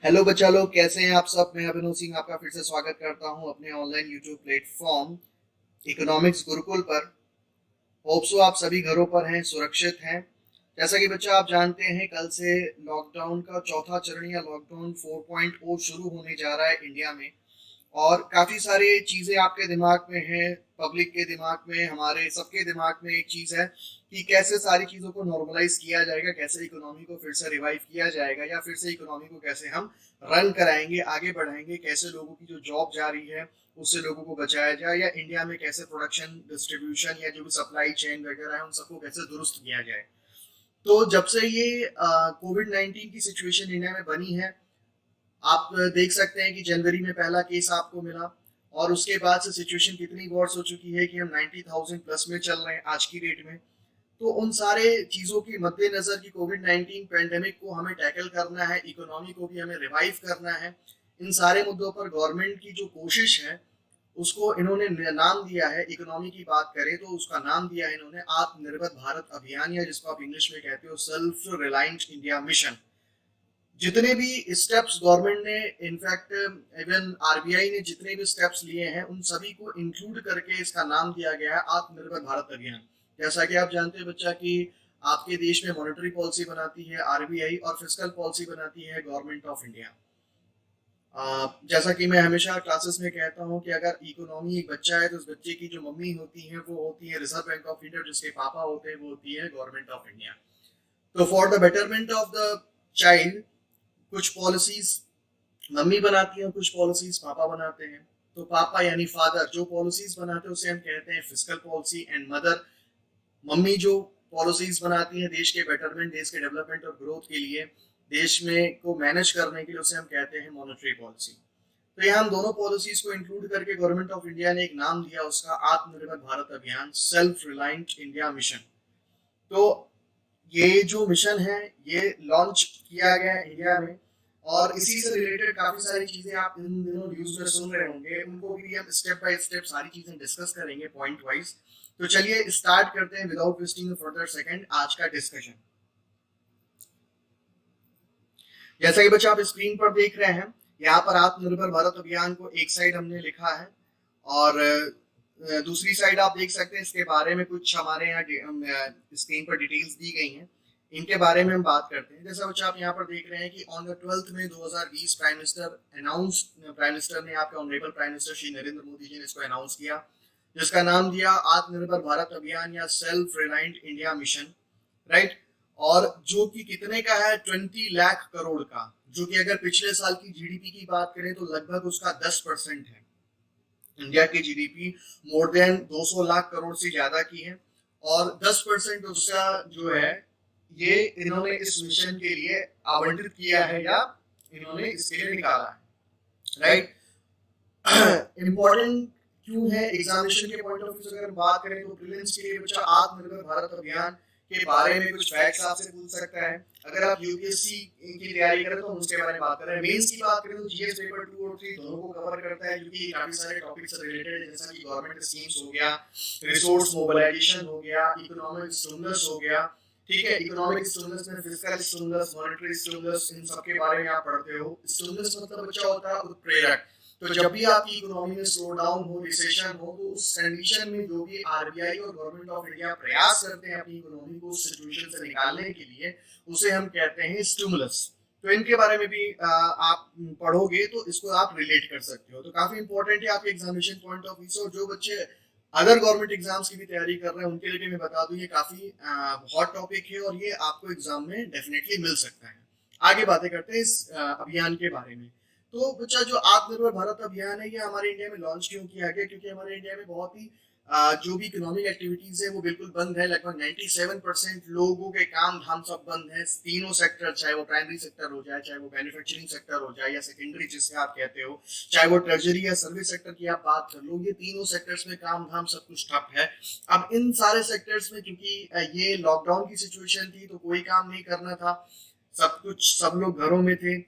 Hello बच्चा लोग, कैसे हैं आप सब। मैं अभिनव सिंह आपका फिर से स्वागत करता हूं अपने online YouTube platform economics Gurukul पर। होप सो आप सभी घरों पर हैं, सुरक्षित हैं। जैसा कि बच्चा आप जानते हैं, कल से लॉकडाउन का चौथा चरण या लॉकडाउन 4.0 शुरू होने जा रहा है इंडिया में। और काफी सारी चीजें आपके दिमाग में हैं, पब्लिक के दिमाग में, हमारे सबके दिमाग में एक चीज है कि कैसे सारी चीजों को नॉर्मलाइज किया जाएगा, कैसे इकोनॉमी को फिर से रिवाइव किया जाएगा, या फिर से इकोनॉमी को कैसे हम रन कराएंगे, आगे बढ़ाएंगे, कैसे लोगों की जो जॉब जा रही है उससे लोगों को बचाया जाए, या इंडिया में कैसे प्रोडक्शन डिस्ट्रीब्यूशन या जो भी सप्लाई चेन वगैरह है उन सबको कैसे दुरुस्त किया जाए। तो जब से ये कोविड 19 की सिचुएशन इंडिया में बनी है, आप देख सकते हैं कि जनवरी में पहला केस आपको मिला, और उसके बाद से सिचुएशन कितनी वर्स हो चुकी है कि हम 90,000 प्लस में चल रहे हैं आज की डेट में। तो उन सारे चीजों के मद्देनजर कि कोविड 19 पेंडेमिक को हमें टैकल करना है, इकोनॉमी को भी हमें रिवाइव करना है, इन सारे मुद्दों पर गवर्नमेंट की जो कोशिश है उसको इन्होंने नाम दिया है। इकोनॉमी की बात करें तो उसका नाम दिया है इन्होंने आत्मनिर्भर भारत अभियान, या जिसको आप इंग्लिश में कहते हो सेल्फ रिलायंट इंडिया मिशन। जितने भी स्टेप्स गवर्नमेंट ने, इनफैक्ट इवन आरबीआई ने जितने भी स्टेप्स लिए हैं उन सभी को इंक्लूड करके इसका नाम दिया गया है आत्मनिर्भर भारत अभियान। जैसा कि आप जानते हैं बच्चा कि आपके देश में मॉनेटरी पॉलिसी बनाती है आरबीआई, और फिस्कल पॉलिसी बनाती है गवर्नमेंट ऑफ इंडिया। जैसा कि मैं हमेशा क्लासेस में कहता हूँ कि अगर इकोनॉमी एक बच्चा है तो उस बच्चे की जो मम्मी होती है वो होती है रिजर्व बैंक ऑफ इंडिया, जिसके पापा होते हैं वो होती है गवर्नमेंट ऑफ इंडिया। तो for the betterment of the child, कुछ पॉलिसीज मम्मी बनाती हैं, कुछ पॉलिसीज पापा बनाते हैं। तो पापा यानी फादर जो पॉलिसीज बनाते हैं उसे हम कहते हैं fiscal policy, and mother mummy जो पॉलिसीज बनाती हैं देश के बेटरमेंट, देश के डेवलपमेंट और ग्रोथ के लिए, देश में को मैनेज करने के लिए, उसे हम कहते हैं मॉनेटरी पॉलिसी। तो यहाँ हम दोनों पॉलिसीज को इंक्लूड करके गवर्नमेंट ऑफ इंडिया ने एक नाम दिया उसका आत्मनिर्भर भारत अभियान, सेल्फ रिलायंट इंडिया मिशन। तो ये जो मिशन है ये लॉन्च किया गया है इंडिया में, और इसी से रिलेटेड काफी सारी चीजें आप इन दिनों न्यूज में सुन रहे होंगे, उनको भी हम स्टेप बाय स्टेप सारी चीजें डिस्कस करेंगे पॉइंट वाइज। तो चलिए स्टार्ट करते हैं विदाउट वेस्टिंग फर्दर सेकंड आज का डिस्कशन। जैसा कि बच्चा आप स्क्रीन पर देख रहे हैं, यहाँ पर आत्मनिर्भर भारत अभियान को एक साइड हमने लिखा है, और दूसरी साइड आप देख सकते हैं इसके बारे में कुछ हमारे यहाँ स्क्रीन पर डिटेल्स दी गई हैं। इनके बारे में हम बात करते हैं। जैसा बच्चा आप यहाँ पर देख रहे हैं कि ऑन द 12 में 2020 प्राइम मिनिस्टर ने, आपके honourable prime minister Shri Narendra Modi ji ने इसको अनाउंस किया, जिसका नाम दिया आत्मनिर्भर भारत अभियान या self reliant India mission, right. और जो कि कितने का है, 20 लाख करोड़ का, जो कि अगर पिछले साल की जीडीपी की बात करें तो लगभग उसका 10% है। इंडिया की GDP more than 200 lakh crore से ज्यादा की है, और 10% उसका जो है ये इन्होंने इस मिशन के लिए आवंटित किया है, या इन्होंने इसके लिए निकाला है, राइट। इम्पोर्टेंट क्यों है एग्जामिनेशन के पॉइंट ऑफ व्यू से अगर बात करें तो प्रीलिम्स के लिए बच्चा आत्मनिर्भर भारत अभियान के बारे में कुछ फैक्ट्स आपसे पूछ सकता है। अगर आप यूपीएससी की तैयारी करें तो हम उसके बारे में बात करें। मेंस की बात करें तो जीएस पेपर 2 और 3 दोनों को कवर करता है, क्योंकि काफी सारे टॉपिक से रिलेटेड है, जैसा कि गवर्नमेंट स्कीम्स हो गया, रिसोर्स मोबिलाइजेशन हो गया, इकोनॉमिक स्टिमुलस हो गया। ठीक है, इकोनॉमिक स्टिमुलस में फिस्कल स्टिमुलस, मॉनेटरी स्टिमुलस, इन सब के बारे में आप पढ़ते हो। स्टिमुलस मतलब बच्चा होता है उत्प्रेरक। तो जब भी आपकी इकोनॉमी में स्लो डाउन हो, रिसेशन हो, तो उस कंडीशन में जो भी आरबीआई और गवर्नमेंट ऑफ इंडिया प्रयास करते हैं अपनी इकोनॉमी को उस सिचुएशन से निकालने के लिए, उसे हम कहते हैं स्टिमुलस। तो इनके बारे में भी आप पढ़ोगे तो इसको आप रिलेट कर सकते हो। तो काफी इंपॉर्टेंट है आपके एग्जामिनेशन पॉइंट ऑफ व्यू से। और जो बच्चे अदर गवर्नमेंट एग्जाम्स की भी तैयारी कर रहे हैं उनके लिए भी मैं बता दूं, ये काफी हॉट टॉपिक है और ये आपको एग्जाम में डेफिनेटली मिल सकता है। आगे बातें करते हैं इस अभियान के बारे में। तो बच्चा जो आत्मनिर्भर भारत अभियान है ये हमारे इंडिया में लॉन्च क्यों किया गया, क्योंकि हमारे इंडिया में बहुत ही जो भी इकोनॉमिक एक्टिविटीज है वो बिल्कुल बंद है। लगभग 97% लोगों के काम धाम सब बंद है। तीनों सेक्टर, चाहे वो प्राइमरी सेक्टर हो जाए, चाहे वो मैन्युफैक्चरिंग सेक्टर हो जाए, या सेकेंडरी जिसे आप कहते हो, चाहे वो ट्रेजरी या सर्विस सेक्टर की आप बात कर लो, ये तीनों सेक्टर्स में काम धाम सब कुछ ठप है। अब इन सारे सेक्टर्स में क्योंकि ये लॉकडाउन की सिचुएशन थी तो कोई काम नहीं करना था, सब लोग घरों में थे।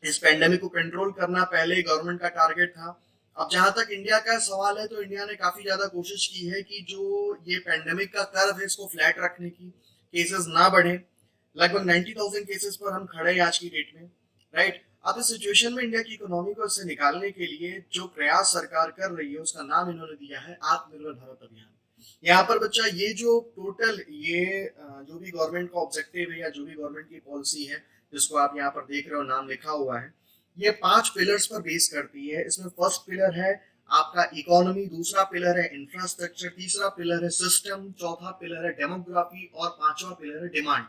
इस पेंडेमिक को कंट्रोल करना पहले गवर्नमेंट का टारगेट था। अब जहां तक इंडिया का सवाल है तो इंडिया ने काफी ज्यादा कोशिश की है कि जो ये पेंडेमिक का कर्व है इसको फ्लैट रखने की, केसेस ना बढ़े। लगभग 90,000 केसेस पर हम खड़े हैं आज की डेट में, राइट। अब इस सिचुएशन में इंडिया की इकोनॉमी को इससे निकालने के लिए जो प्रयास सरकार कर रही है उसका नाम इन्होंने दिया है आत्मनिर्भर भारत अभियान। यहाँ पर बच्चा ये जो टोटल ये जो भी गवर्नमेंट का ऑब्जेक्टिव है या जो भी गवर्नमेंट की पॉलिसी है जिसको आप यहाँ पर देख रहे हो नाम लिखा हुआ है, ये 5 पिलर्स पर बेस करती है। इसमें फर्स्ट पिलर है आपका इकोनॉमी, दूसरा पिलर है इंफ्रास्ट्रक्चर, तीसरा पिलर है सिस्टम, चौथा पिलर है डेमोग्राफी और पांचवा पिलर है डिमांड।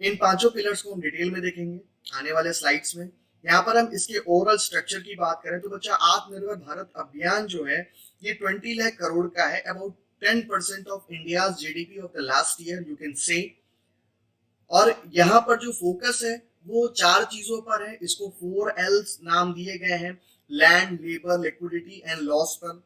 इन पांचों पिलर्स को हम डिटेल में देखेंगे आने वाले स्लाइड्स में। यहाँ पर हम इसके ओवरऑल स्ट्रक्चर की बात करें तो बच्चा आत्मनिर्भर भारत अभियान जो है ये 20 लाख करोड़ का है, about 10% of India GDP of the last year you can say. और यहाँ पर जो फोकस है वो 4 चीजों पर है, इसको 4Ls नाम दिए गए हैं, land, labour, liquidity and loss पर।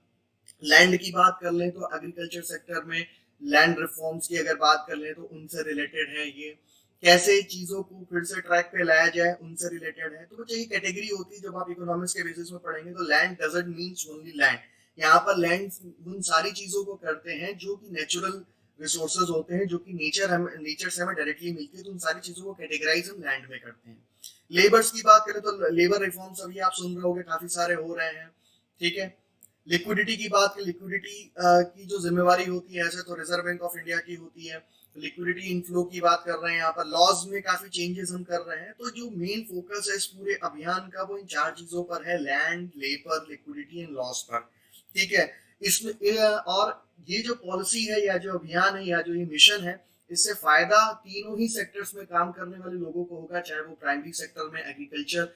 लैंड की बात कर लें तो एग्रीकल्चर सेक्टर में लैंड रिफॉर्म्स की अगर बात कर लें तो उनसे रिलेटेड है ये, कैसे चीजों को फिर से ट्रैक पे लाया जाए उनसे रिलेटेड है। तो कुछ यही कैटेगरी होती है जब आप इकोनॉमिक्स के बेसिस में पढ़ेंगे तो land doesn't means only land, यहाँ पर लैंड उन सारी चीजों को करते हैं जो कि नेचुरल रिसोर्सेज होते हैं, जो कि नेचर से हमें डायरेक्टली मिलती है, तो उन सारी चीजों को कैटेगराइज हम लैंड में करते हैं। लेबर्स की बात करें तो लेबर रिफॉर्म्स अभी आप सुन रहे होंगे काफी सारे हो रहे हैं, ठीक है। लिक्विडिटी की बात करें, लिक्विडिटी की जो जिम्मेवारी होती है ऐसे तो रिजर्व बैंक ऑफ इंडिया की होती है, लिक्विडिटी इनफ्लो की बात कर रहे हैं। यहाँ पर लॉज में काफी चेंजेस हम कर रहे हैं, तो जो मेन फोकस है इस पूरे अभियान का वो इन 4 चीजों पर है, land, labour, liquidity and loss पर, ठीक है। इसमें और ये जो पॉलिसी है या जो अभियान है या जो ये मिशन है इससे फायदा तीनों ही सेक्टर्स में काम करने वाले लोगों को होगा, चाहे वो प्राइमरी सेक्टर में एग्रीकल्चर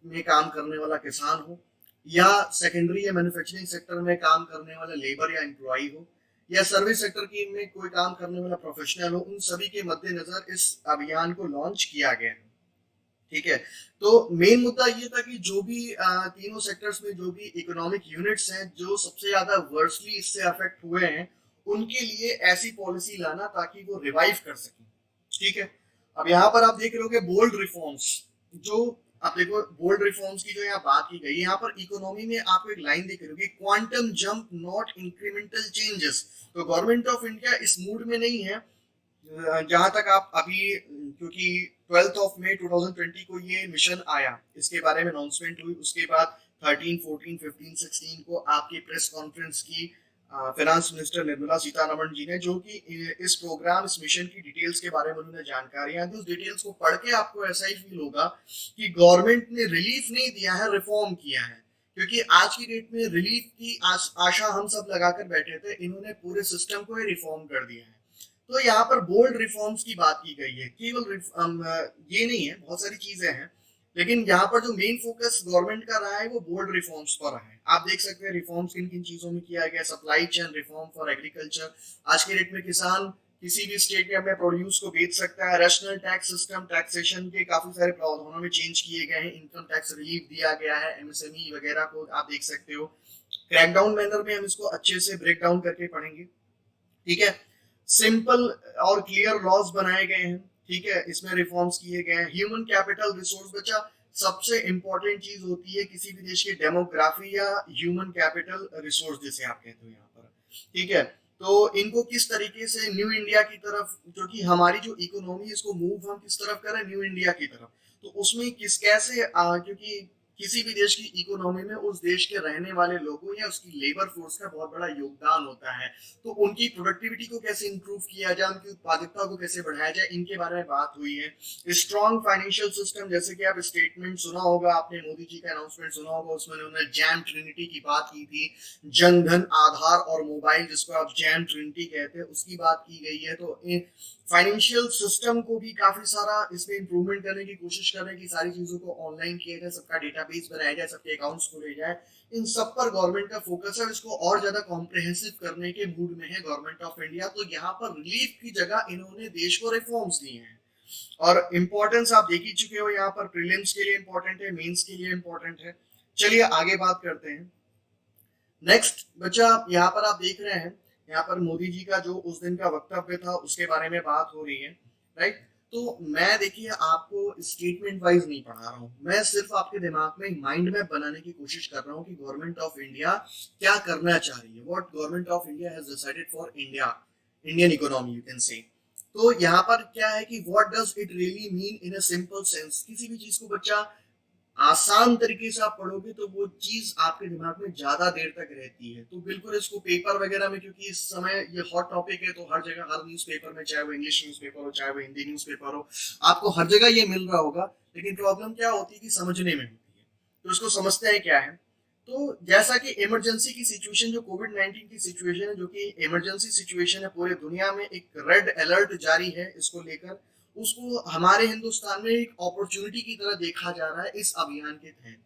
में काम करने वाला किसान हो, या सेकेंडरी या मैन्युफैक्चरिंग सेक्टर में काम करने वाला लेबर या एम्प्लॉय हो, या सर्विस सेक्टर की में कोई काम करने वाला प्रोफेशनल हो। उन सभी के मद्देनजर इस अभियान को लॉन्च किया गया है, ठीक है। तो मेन मुद्दा ये था कि जो भी तीनों सेक्टर्स में जो भी इकोनॉमिक यूनिट्स हैं जो सबसे ज्यादा वर्सली इससे अफेक्ट हुए हैं उनके लिए ऐसी पॉलिसी लाना ताकि वो रिवाइव कर सके, ठीक है। अब यहाँ पर आप देख रहे हो बोल्ड रिफॉर्म्स, जो आप देखो बोल्ड रिफॉर्म्स की जो यहाँ बात की गई, यहाँ पर इकोनॉमी में आपको एक लाइन दिख रही होगी, quantum jump not incremental changes. तो गवर्नमेंट ऑफ इंडिया इस मूड में नहीं है जहां तक आप अभी, क्योंकि 12 ऑफ मई 2020 को ये मिशन आया, इसके बारे में अनाउंसमेंट हुई, उसके बाद 13, 14, 15, 16 को आपकी प्रेस कॉन्फ्रेंस की फाइनेंस मिनिस्टर निर्मला सीतारमण जी ने, जो कि इस प्रोग्राम इस मिशन की डिटेल्स के बारे में उन्होंने जानकारियां दी। उस डिटेल्स को पढ़ के आपको ऐसा ही फील होगा कि गवर्नमेंट ने रिलीफ नहीं दिया है, रिफॉर्म किया है, क्योंकि आज की डेट में रिलीफ की आशा हम सब लगाकर बैठे थे, इन्होंने पूरे सिस्टम को ही रिफॉर्म कर दिया है। तो यहाँ पर बोल्ड रिफॉर्म्स की बात की गई है, केवल ये नहीं है, बहुत सारी चीजें हैं, लेकिन यहाँ पर जो मेन फोकस गवर्नमेंट का रहा है वो बोल्ड रिफॉर्म्स पर है। आप देख सकते हैं रिफॉर्म्स किन किन चीजों में किया गया, supply chain reform for agriculture, आज के डेट में किसान किसी भी स्टेट में अपने प्रोड्यूस को बेच सकता है। रैशनल टैक्स सिस्टम, टैक्सेशन के काफी सारे प्रावधानों में चेंज किए गए हैं, इनकम टैक्स रिलीफ दिया गया है, एमएसएमई वगैरह को आप देख सकते हो। क्रैकडाउन मैनर में हम इसको अच्छे से ब्रेक डाउन करके पढ़ेंगे, ठीक है। सिंपल और क्लियर लॉज बनाए गए हैं, ठीक है, इसमें रिफॉर्म्स किए गए हैं। ह्यूमन कैपिटल रिसोर्स बच्चा सबसे इंपॉर्टेंट चीज होती है किसी भी देश की डेमोग्राफी या ह्यूमन कैपिटल रिसोर्स जिसे आप कहते हो यहाँ पर, ठीक है। तो इनको किस तरीके से न्यू इंडिया की तरफ, क्योंकि हमारी जो इकोनॉमी इसको मूव हम किस तरफ करें, न्यू इंडिया की तरफ, तो उसमें किस कैसे क्योंकि किसी भी देश की इकोनॉमी में उस देश के रहने वाले लोगों या उसकी लेबर फोर्स का बहुत बड़ा योगदान होता है, तो उनकी प्रोडक्टिविटी को कैसे इंप्रूव किया जाए, उनकी उत्पादकता को कैसे बढ़ाया जाए, इनके बारे में बात हुई है। स्ट्रॉन्ग फाइनेंशियल सिस्टम, जैसे कि आप स्टेटमेंट सुना होगा, आपने मोदी जी का अनाउंसमेंट सुना होगा, उसमें उन्होंने जैम ट्रिनिटी की बात की थी, जनधन, आधार और मोबाइल जिसको आप जैम ट्रिनिटी कहते हैं उसकी बात की गई है। तो फाइनेंशियल सिस्टम को भी काफी सारा इसमें इंप्रूवमेंट करने की कोशिश कर रहे हैं कि सारी चीजों को ऑनलाइन किया जाए, सबका डेटाबेस बनाया जाए, सबके अकाउंट्स खोले जाए, इन सब पर गवर्नमेंट का फोकस है। इसको और ज्यादा कॉम्प्रिहेंसिव करने के मूड में है गवर्नमेंट ऑफ इंडिया। तो यहाँ पर रिलीफ की जगह इन्होंने देश को रिफॉर्म्स दिए हैं, और इम्पोर्टेंस आप देख ही चुके हो, यहाँ पर प्रीलिम्स के लिए इम्पोर्टेंट है, मेंस के लिए इम्पोर्टेंट है। चलिए आगे बात करते हैं। नेक्स्ट बच्चा यहाँ पर आप देख रहे हैं, यहाँ पर मोदी जी का जो उस दिन का वक्तव्य था उसके बारे में बात हो रही है, राइट। तो मैं देखिए आपको स्टेटमेंट वाइज नहीं पढ़ा रहा हूँ, मैं सिर्फ आपके दिमाग में माइंड मैप बनाने की कोशिश कर रहा हूँ कि गवर्नमेंट ऑफ इंडिया क्या करना चाह रही है, what government of India has decided for India, Indian economy you can say. तो यहाँ पर क्या है कि what does it really mean in a simple sense. किसी भी चीज को बच्चा आसान तरीके से आप पढ़ोगे तो वो चीज आपके दिमाग में ज्यादा देर तक रहती है। तो बिल्कुल इसको पेपर वगैरह में, क्योंकि इस समय ये हॉट टॉपिक है, तो हर जगह हर न्यूज़पेपर में, चाहे वो इंग्लिश न्यूज़पेपर हो चाहे वो हिंदी न्यूज़पेपर हो, आपको हर जगह ये मिल रहा होगा। लेकिन प्रॉब्लम क्या होती है कि समझने में होती है। तो इसको समझते हैं क्या है। तो जैसा कि इमरजेंसी की सिचुएशन, जो कोविड-19 की सिचुएशन है, जो कि इमरजेंसी सिचुएशन है, पूरे दुनिया में एक रेड अलर्ट जारी है इसको लेकर, उसको हमारे हिंदुस्तान में एक अपॉर्चुनिटी की तरह देखा जा रहा है इस अभियान के तहत,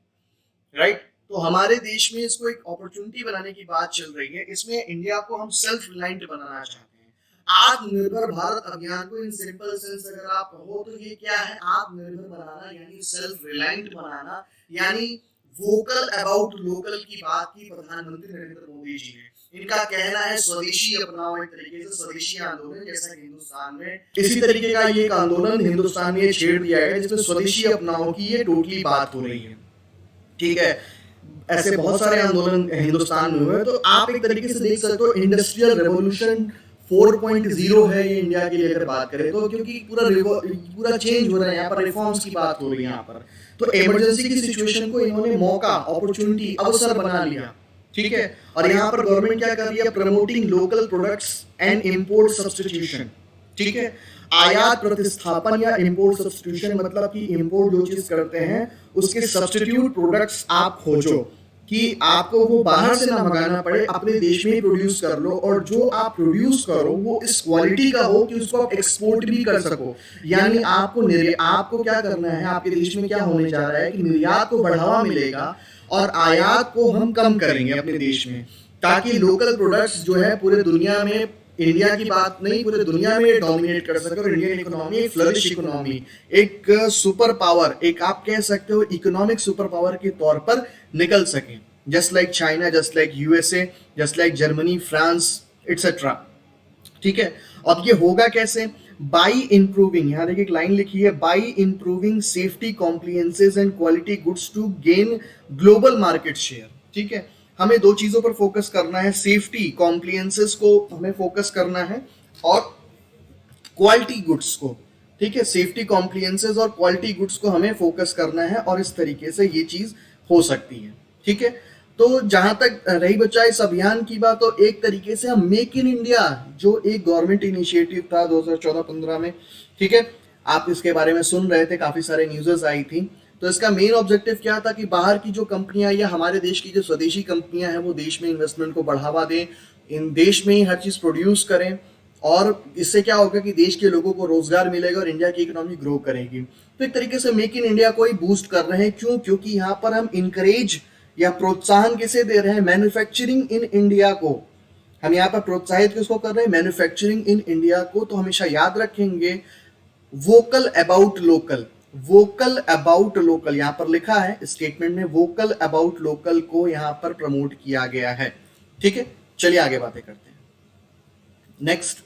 राइट। तो हमारे देश में इसको एक अपॉर्चुनिटी बनाने की बात चल रही है। इसमें इंडिया को हम सेल्फ रिलायंट बनाना चाहते हैं। आत्मनिर्भर भारत अभियान को इन सिंपल सेंस अगर आप कहो तो ये क्या है, आत्मनिर्भर बनाना, यानी सेल्फ रिलायंट बनाना, यानी वोकल अबाउट लोकल की बात की प्रधानमंत्री नरेंद्र मोदी जी ने। इनका कहना है स्वदेशी अपनाओ, एक तरीके से स्वदेशी आंदोलन, जैसा कि हिंदुस्तान में इसी तरीके का ये एक आंदोलन हिंदुस्तान में छेड़ दिया गया, जिसमें स्वदेशी अपनाओ की ये टोटली बात हो रही है, ठीक है। ऐसे बहुत सारे आंदोलन हिंदुस्तान में हुए। तो आप एक तरीके से देख सकते हो इंडस्ट्रियल रेवोल्यूशन 4.0 है ये इंडिया के लिए अगर बात करें तो, क्योंकि पूरा चेंज हो रहा है यहाँ पर, रिफॉर्म्स की बात हो रही है यहाँ पर। तो इमरजेंसी की सिचुएशन को इन्होंने मौका, अपॉर्चुनिटी, अवसर बना लिया, ठीक है। और यहाँ पर गवर्नमेंट क्या कर रही है, promoting local products and import substitution, ठीक है। आयात प्रतिस्थापन या इंपोर्ट सब्स्टिट्यूशन, मतलब कि इंपोर्ट जो चीज करते हैं उसके सब्स्टिट्यूट प्रोडक्ट्स आप खोजो, कि आपको वो बाहर से ना मंगाना पड़े, अपने देश में ही प्रोड्यूस कर लो, और जो आप प्रोड्यूस करो वो इस क्वालिटी का हो कि उसको आप एक्सपोर्ट भी कर सको। यानी आपको क्या करना है, आपके देश में क्या होने जा रहा है कि निर्यात को बढ़ावा मिलेगा और आयात को हम कम करेंगे अपने देश में, ताकि लोकल प्रोडक्ट्स जो है पूरे दुनिया में, इंडिया की बात नहीं, पूरे दुनिया में डोमिनेट कर सके, और इंडियन इकोनॉमी एक फ्लरिश इकोनॉमी, एक सुपर पावर, एक आप कह सकते हो इकोनॉमिक सुपर पावर के तौर पर निकल सके, just like China, just like USA, just like Germany, France etcetera, ठीक है। अब ये होगा कैसे, बाई इंप्रूविंग, यहाँ देखिए एक लाइन लिखी है, by improving safety compliances and quality goods to gain global market share, ठीक है। हमें दो चीजों पर फोकस करना है, सेफ्टी कॉम्प्लियंसेस को हमें फोकस करना है और क्वालिटी गुड्स को, ठीक है। सेफ्टी कॉम्प्लियंसेस और क्वालिटी गुड्स को हमें फोकस करना है, और इस तरीके से ये चीज हो सकती है, ठीक है। तो जहां तक रही बच्चा इस अभियान की बात, तो एक तरीके से हम मेक इन इंडिया, जो एक गवर्नमेंट इनिशिएटिव था 2014-15 में, ठीक है, आप इसके बारे में सुन रहे थे, काफी सारे न्यूज़ेस आई थी। तो इसका मेन ऑब्जेक्टिव क्या था कि बाहर की जो कंपनियां या हमारे देश की जो स्वदेशी कंपनियां हैं वो देश में इन्वेस्टमेंट को बढ़ावा दें, इन देश में ही हर चीज प्रोड्यूस करें, और इससे क्या होगा कि देश के लोगों को रोजगार मिलेगा और इंडिया की इकोनॉमी ग्रो करेगी। तो एक तरीके से मेक इन इंडिया को ही बूस्ट कर रहे हैं। क्यों? क्योंकि यहाँ पर हम इंकरेज या प्रोत्साहन किसे दे रहे हैं, मैन्युफैक्चरिंग इन इंडिया को। हम यहाँ पर प्रोत्साहित किसको कर रहे हैं, मैन्युफैक्चरिंग इन इंडिया को। तो हमेशा याद रखेंगे vocal about local, vocal about local यहाँ पर लिखा है स्टेटमेंट में, वोकल अबाउट लोकल को यहाँ पर प्रमोट किया गया है, ठीक है। चलिए आगे बातें करते हैं। नेक्स्ट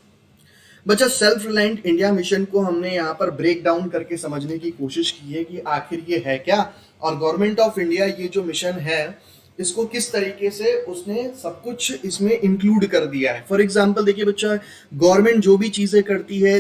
बच्चा, सेल्फ रिलायंट इंडिया मिशन को हमने यहाँ पर ब्रेक डाउन करके समझने की कोशिश की है कि आखिर ये है क्या, और गवर्नमेंट ऑफ इंडिया ये जो मिशन है इसको किस तरीके से उसने सब कुछ इसमें इंक्लूड कर दिया है। फॉर एग्जांपल देखिए बच्चा, गवर्नमेंट जो भी चीजें करती है,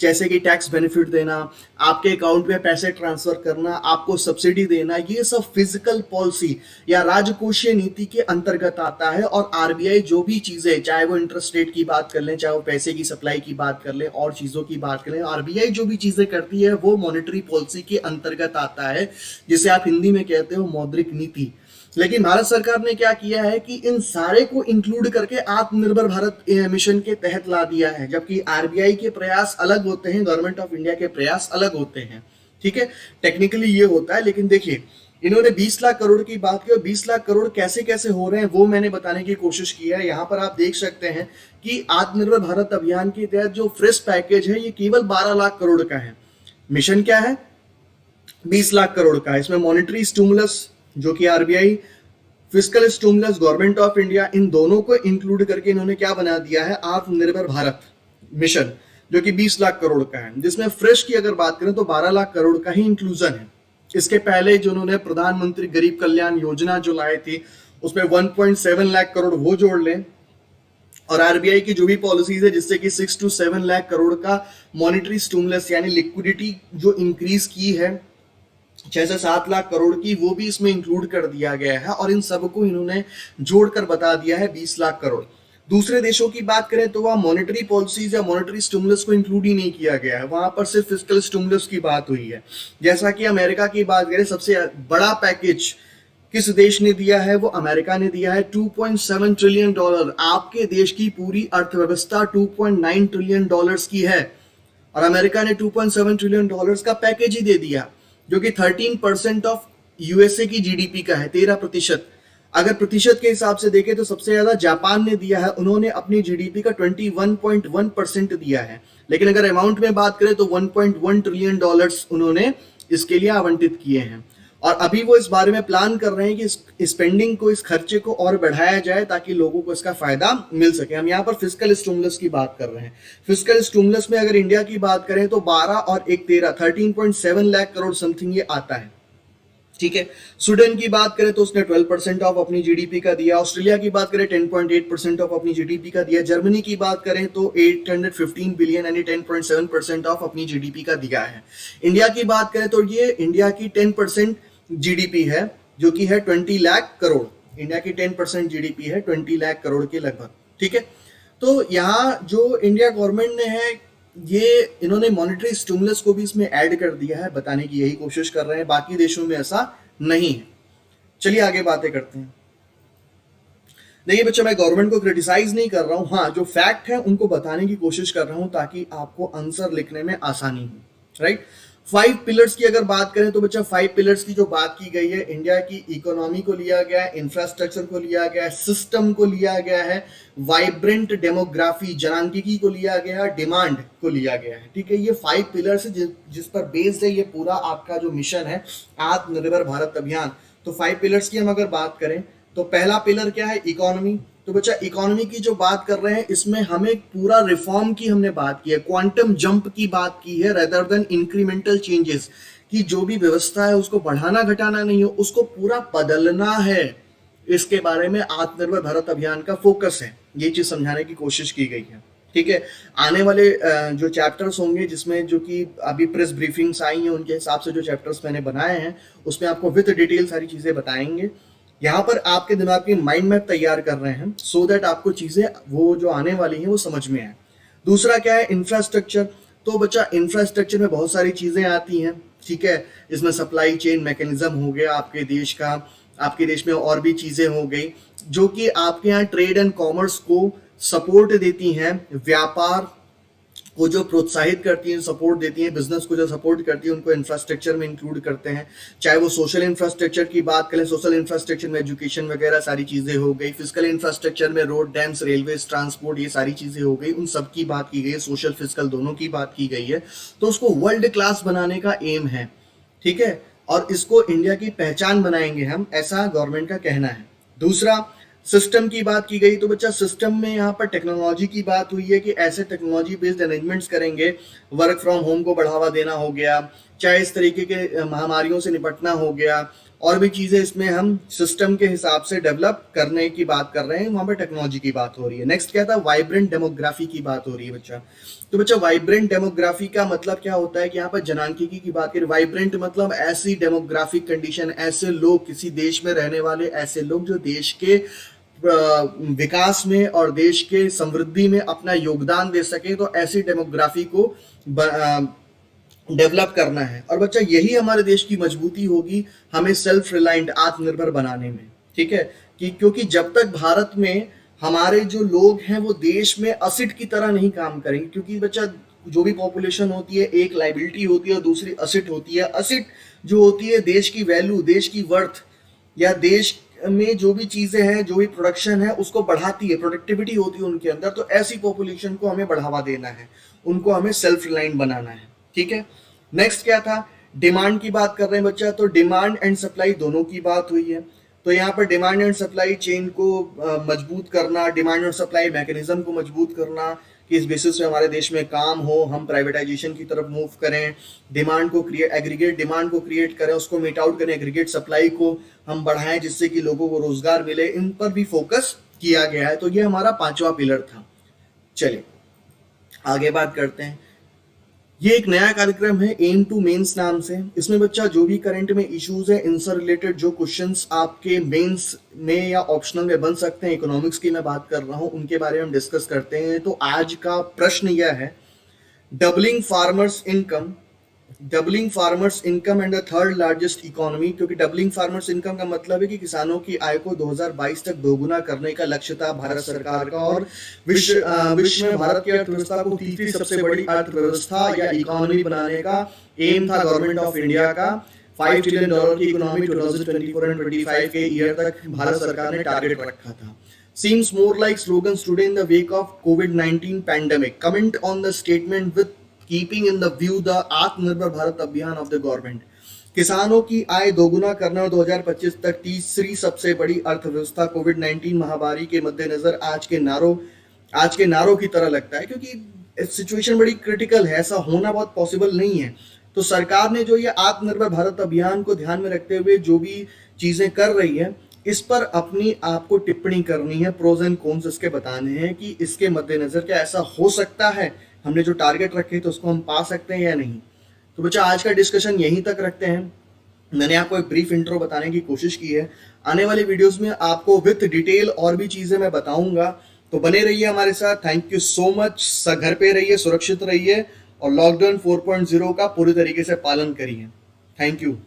जैसे कि टैक्स बेनिफिट देना, आपके अकाउंट में पैसे ट्रांसफर करना, आपको सब्सिडी देना, ये सब फिजिकल पॉलिसी या राजकोषीय नीति के अंतर्गत आता है। और आरबीआई जो भी चीजें, चाहे वो इंटरेस्ट रेट की बात कर लें, चाहे वो पैसे की सप्लाई की बात कर लें, और चीजों की बात करें, आरबीआई जो भी चीजें करती है वो मॉनेटरी पॉलिसी के अंतर्गत आता है, जिसे आप हिंदी में कहते हो मौद्रिक नीति। लेकिन भारत सरकार ने क्या किया है कि इन सारे को इंक्लूड करके आत्मनिर्भर भारत मिशन के तहत ला दिया है, जबकि आरबीआई के प्रयास अलग होते हैं, गवर्नमेंट ऑफ इंडिया के प्रयास अलग होते हैं, ठीक है। टेक्निकली ये होता है, लेकिन देखिए इन्होंने 20 लाख करोड़ की बात की, और 20 लाख करोड़ कैसे कैसे हो रहे हैं वो मैंने बताने की कोशिश की है। यहाँ पर आप देख सकते हैं कि आत्मनिर्भर भारत अभियान के तहत जो फ्रेश पैकेज है ये केवल 12 लाख करोड़ का है। मिशन क्या है, 20 लाख करोड़ का है। इसमें मॉनेटरी स्टिमुलस जो कि RBI, fiscal stimulus government of India, इन दोनों को इंक्लूड करके इन्होंने क्या बना दिया है, आत्मनिर्भर भारत मिशन, जो कि 20 लाख करोड़ का है, जिसमें फ्रेश की अगर बात करें तो 12 लाख करोड़ का ही इंक्लूजन है। इसके पहले जो उन्होंने प्रधानमंत्री गरीब कल्याण योजना जो लाए थे उसमें 1.7 लाख करोड़ वो जोड़ लें, और आरबीआई की जो भी पॉलिसीज है जिससे कि 6 to 7 लाख करोड़ का मॉनेटरी स्टिमुलस यानी लिक्विडिटी जो इंक्रीज की है 6 से 7 लाख करोड़ की, वो भी इसमें इंक्लूड कर दिया गया है और इन सबको इन्होंने जोड़कर बता दिया है 20 लाख करोड़। दूसरे देशों की बात करें तो वहां मॉनेटरी पॉलिसीज या मॉनेटरी स्टिमुलस को इंक्लूड ही नहीं किया गया है, वहां पर सिर्फ फिस्कल स्टिमुलस की बात हुई है। जैसा कि अमेरिका की बात करें, सबसे बड़ा पैकेज किस देश ने दिया है, वो अमेरिका ने दिया है, $2.7 ट्रिलियन। आपके देश की पूरी अर्थव्यवस्था $2.9 ट्रिलियन की है और अमेरिका ने $2.7 ट्रिलियन का पैकेज ही दे दिया, जो कि 13% ऑफ यूएसए की जीडीपी का है, 13%। अगर प्रतिशत के हिसाब से देखें तो सबसे ज्यादा जापान ने दिया है, उन्होंने अपनी जीडीपी का 21.1% दिया है। लेकिन अगर अमाउंट में बात करें तो $1.1 ट्रिलियन उन्होंने इसके लिए आवंटित किए हैं। और अभी वो इस बारे में प्लान कर रहे हैं कि इस स्पेंडिंग को, इस खर्चे को और बढ़ाया जाए ताकि लोगों को इसका फायदा मिल सके। हम यहाँ पर फिस्कल स्टिमुलस की बात कर रहे हैं। फिस्कल स्टिमुलस में अगर इंडिया की बात करें तो 12 और 1 13 13.7 लाख करोड़ समथिंग ये आता है, ठीक है। स्वीडन की बात करें तो उसने 12% ऑफ अपनी जीडीपी का दिया। ऑस्ट्रेलिया की बात करें 10.8% ऑफ अपनी जीडीपी का दिया। जर्मनी की बात करें तो 815 बिलियन यानी 10.7% ऑफ अपनी जीडीपी का दिया है। इंडिया की बात करें तो ये इंडिया की 10% जीडीपी है, जो कि है 20 लाख करोड़। इंडिया की 10% जीडीपी है 20 लाख करोड़ के लगभग, ठीक है। तो यहाँ जो इंडिया गवर्नमेंट ने है, ये इन्होंने मॉनेटरी स्टिमुलस को भी इसमें ऐड कर दिया है, बताने की यही कोशिश कर रहे हैं। बाकी देशों में ऐसा नहीं है। चलिए आगे बातें करते हैं। देखिए बच्चों, मैं गवर्नमेंट को क्रिटिसाइज नहीं कर रहा हूं, हाँ जो फैक्ट है उनको बताने की कोशिश कर रहा हूं ताकि आपको आंसर लिखने में आसानी हो, राइट। 5 पिलर्स की अगर बात करें तो बच्चा 5 पिलर्स की जो बात की गई है, इंडिया की इकोनॉमी को लिया गया है, इंफ्रास्ट्रक्चर को लिया गया है, सिस्टम को लिया गया है, वाइब्रेंट डेमोग्राफी जनांकिकी को लिया गया है, डिमांड को लिया गया है, ठीक है। ये 5 पिलर्स है जिस पर बेस्ड है ये पूरा आपका जो मिशन है आत्मनिर्भर भारत अभियान। तो 5 पिलर्स की हम अगर बात करें तो पहला पिलर क्या है, इकोनॉमी। तो बच्चा इकोनॉमी की जो बात कर रहे हैं इसमें हमें पूरा रिफॉर्म की हमने बात की है, क्वांटम जंप की बात की है, रेदर देन इंक्रीमेंटल चेंजेस, कि जो भी व्यवस्था है उसको बढ़ाना घटाना नहीं हो, उसको पूरा बदलना है। इसके बारे में आत्मनिर्भर भारत अभियान का फोकस है, ये चीज समझाने की कोशिश की गई है, ठीक है। आने वाले जो चैप्टर्स होंगे जिसमें जो कि अभी प्रेस ब्रीफिंग्स आई हैं उनके हिसाब से जो चैप्टर्स मैंने बनाए हैं उसमें आपको विद डिटेल सारी चीजें बताएंगे। यहाँ पर आपके दिमाग की माइंड मैप तैयार कर रहे हैं सो दैट आपको चीजें वो जो आने वाली हैं वो समझ में आए। दूसरा क्या है, इंफ्रास्ट्रक्चर। तो बच्चा इंफ्रास्ट्रक्चर में बहुत सारी चीजें आती हैं, ठीक है। इसमें सप्लाई चेन मैकेनिज्म हो गया आपके देश का, आपके देश में और भी चीजें हो गई जो कि आपके यहाँ ट्रेड एंड कॉमर्स को सपोर्ट देती हैं, व्यापार को जो प्रोत्साहित करती हैं, सपोर्ट देती हैं, बिजनेस को जो सपोर्ट करती है उनको इंफ्रास्ट्रक्चर में इंक्लूड करते हैं। चाहे वो सोशल इंफ्रास्ट्रक्चर की बात करें, सोशल इंफ्रास्ट्रक्चर में एजुकेशन वगैरह सारी चीजें हो गई, फिजिकल इंफ्रास्ट्रक्चर में रोड, डैम्स, रेलवे, ट्रांसपोर्ट, ये सारी चीजें हो गई, उन सब की बात की गई है, सोशल फिजिकल दोनों की बात की गई है। तो उसको वर्ल्ड क्लास बनाने का एम है, ठीक है, और इसको इंडिया की पहचान बनाएंगे हम, ऐसा गवर्नमेंट का कहना है। दूसरा, सिस्टम की बात की गई। तो बच्चा सिस्टम में यहाँ पर टेक्नोलॉजी की बात हुई है कि ऐसे टेक्नोलॉजी बेस्ड अरेंजमेंट्स करेंगे, वर्क फ्रॉम होम को बढ़ावा देना हो गया, चाहे इस तरीके के महामारियों से निपटना हो गया, और भी चीजें इसमें हम सिस्टम के हिसाब से डेवलप करने की बात कर रहे हैं, वहां पर टेक्नोलॉजी की बात हो रही है। नेक्स्ट क्या था, वाइब्रेंट डेमोग्राफी की बात हो रही है बच्चा। तो बच्चा वाइब्रेंट डेमोग्राफी का मतलब क्या होता है कि यहाँ पर जनांकिकी की बात करें, वाइब्रेंट मतलब ऐसी डेमोग्राफिक कंडीशन, ऐसे लोग, किसी देश में रहने वाले ऐसे लोग जो देश के विकास में और देश के समृद्धि में अपना योगदान दे सके, तो ऐसी डेमोग्राफी को डेवलप करना है। और बच्चा यही हमारे देश की मजबूती होगी हमें सेल्फ रिलायंट, आत्मनिर्भर बनाने में, ठीक है। कि क्योंकि जब तक भारत में हमारे जो लोग हैं वो देश में असिट की तरह नहीं काम करेंगे, क्योंकि बच्चा जो भी पॉपुलेशन होती है एक लाइबिलिटी होती है और दूसरी असिट होती है। असिट जो होती है देश की वैल्यू, देश की वर्थ, या देश में जो भी चीजें हैं, जो भी प्रोडक्शन है उसको बढ़ाती है, प्रोडक्टिविटी होती है उनके अंदर। तो ऐसी पॉपुलेशन को हमें बढ़ावा देना है, उनको हमें सेल्फ रिलायंट बनाना है, ठीक है। नेक्स्ट क्या था, डिमांड की बात कर रहे हैं बच्चा। तो डिमांड एंड सप्लाई दोनों की बात हुई है। तो यहाँ पर डिमांड एंड सप्लाई चेन को मजबूत करना, डिमांड और सप्लाई मैकेनिज्म को मजबूत करना कि इस बेसिस पे हमारे देश में काम हो, हम प्राइवेटाइजेशन की तरफ मूव करें, डिमांड को क्रिएट, एग्रीगेट डिमांड को क्रिएट करें, उसको मीट आउट करें, एग्रीगेट सप्लाई को हम बढ़ाएं जिससे कि लोगों को रोजगार मिले, इन पर भी फोकस किया गया है। तो ये हमारा 5वां पिलर था। चलिए आगे बात करते हैं। ये एक नया कार्यक्रम है एम टू मेंस नाम से। इसमें बच्चा जो भी करंट में इश्यूज है इनसे रिलेटेड जो क्वेश्चंस आपके मेंस में या ऑप्शनल में बन सकते हैं, इकोनॉमिक्स की मैं बात कर रहा हूँ, उनके बारे में हम डिस्कस करते हैं। तो आज का प्रश्न यह है, doubling farmers income and the third largest economy. क्योंकि डबलिंग फार्मर्स इनकम का मतलब है कि किसानों की आय को 2022 तक दोगुना करने का लक्ष्य था भारत सरकार का, और विश्व में भारत की अर्थव्यवस्था को तीसरी सबसे बड़ी अर्थव्यवस्था या इकोनॉमी बनाने का एम था गवर्नमेंट ऑफ इंडिया का। $5 ट्रिलियन की इकोनॉमी 2024 एंड 25 के ईयर तक भारत सरकार ने टारगेट रखा था। Seems more like slogans today in the wake of COVID-19 pandemic. Comment on the statement with keeping in the view the आत्मनिर्भर भारत अभियान of the government. किसानों की आय दोगुना करना और 2025 तक तीसरी सबसे बड़ी अर्थव्यवस्था कोविड-19 महामारी के मद्देनजर आज के नारों की तरह लगता है, क्योंकि सिचुएशन बड़ी क्रिटिकल है, ऐसा होना बहुत पॉसिबल नहीं है। तो सरकार ने जो ये आत्मनिर्भर भारत अभियान को ध्यान में रखते हुए जो भी चीजें कर रही है, इस पर अपनी आपको टिप्पणी करनी है, प्रोज एंड कॉन्स इसके बताने हैं कि इसके मद्देनजर क्या ऐसा हो सकता है, हमने जो टारगेट रखे तो उसको हम पा सकते हैं या नहीं। तो बच्चा आज का डिस्कशन यहीं तक रखते हैं। मैंने आपको एक ब्रीफ इंट्रो बताने की कोशिश की है। आने वाले वीडियोस में आपको विथ डिटेल और भी चीजें मैं बताऊंगा, तो बने रहिए हमारे साथ। Thank you so much. घर पे रहिए, सुरक्षित रहिए और लॉकडाउन 4.0 का पूरी तरीके से पालन करिए। Thank you.